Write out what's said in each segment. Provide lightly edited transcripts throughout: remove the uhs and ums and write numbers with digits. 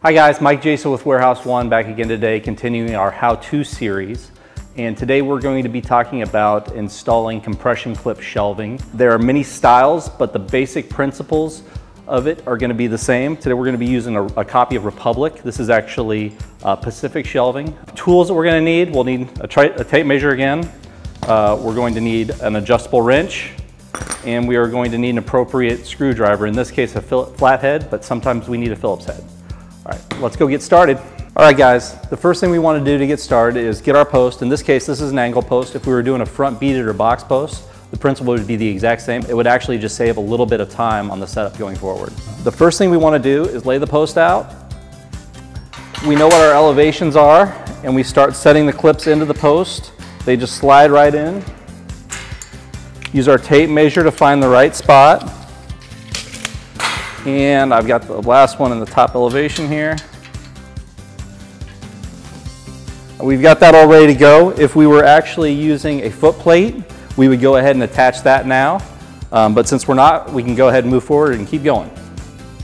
Hi guys, Mike Jasa with Warehouse One back again today, continuing our how-to series. And today we're going to be talking about installing compression clip shelving. There are many styles, but the basic principles of it are going to be the same. Today we're going to be using a copy of Republic. This is actually Pacific shelving. Tools that we're going to need, we'll need a tape measure again. We're going to need an adjustable wrench, and we are going to need an appropriate screwdriver. In this case, a flathead, but sometimes we need a Phillips head. All right, let's go get started. All right guys, the first thing we want to do to get started is get our post. In this case, this is an angle post. If we were doing a front beaded or box post, the principle would be the exact same. It would actually just save a little bit of time on the setup going forward. The first thing we want to do is lay the post out. We know what our elevations are, and we start setting the clips into the post. They just slide right in. Use our tape measure to find the right spot. And I've got the last one in the top elevation here. We've got that all ready to go. If we were actually using a foot plate, we would go ahead and attach that now. But since we're not, we can go ahead and move forward and keep going.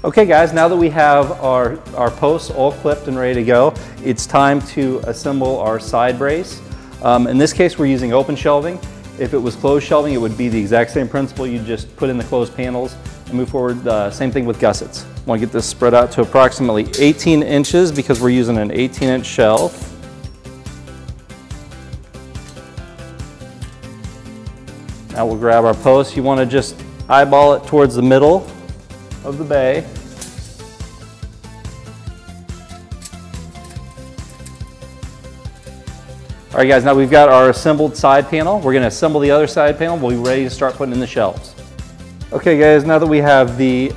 Okay guys, now that we have our posts all clipped and ready to go, it's time to assemble our side brace. In this case, we're using open shelving. If it was closed shelving, it would be the exact same principle. You just put in the closed panels and move forward. Same thing with gussets. I want to get this spread out to approximately 18 inches because we're using an 18-inch shelf. Now we'll grab our post. You want to just eyeball it towards the middle of the bay. All right guys, now we've got our assembled side panel. We're going to assemble the other side panel. We'll be ready to start putting in the shelves. Okay guys, now that we have the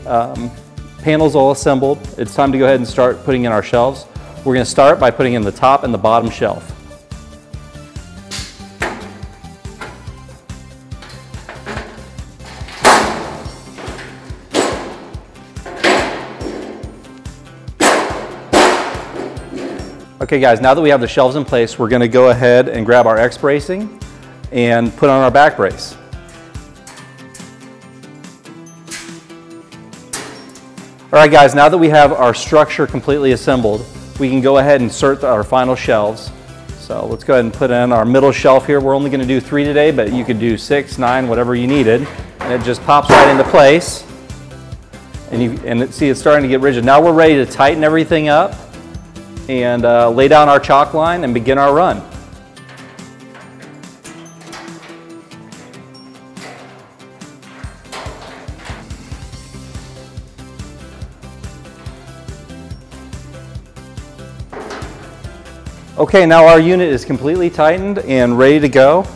panels all assembled, it's time to go ahead and start putting in our shelves. We're going to start by putting in the top and the bottom shelf. Okay guys, now that we have the shelves in place, we're going to go ahead and grab our X bracing and put on our back brace. All right guys, now that we have our structure completely assembled, we can go ahead and insert our final shelves. So let's go ahead and put in our middle shelf here. We're only going to do 3 today, but you could do 6, 9, whatever you needed. And it just pops right into place. And see, it's starting to get rigid. Now we're ready to tighten everything up and lay down our chalk line and begin our run. Okay, now our unit is completely tightened and ready to go.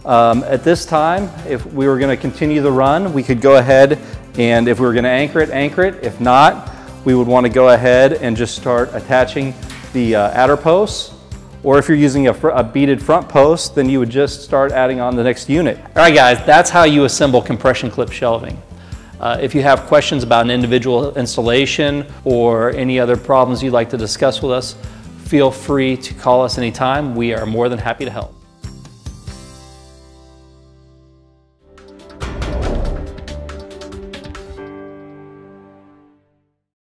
At this time, if we were going to continue the run, we could go ahead and if we were going to anchor it. If not, we would want to go ahead and just start attaching the adder posts, or if you're using a beaded front post, then you would just start adding on the next unit. All right guys, that's how you assemble compression clip shelving. If you have questions about an individual installation or any other problems you'd like to discuss with us, feel free to call us anytime. We are more than happy to help.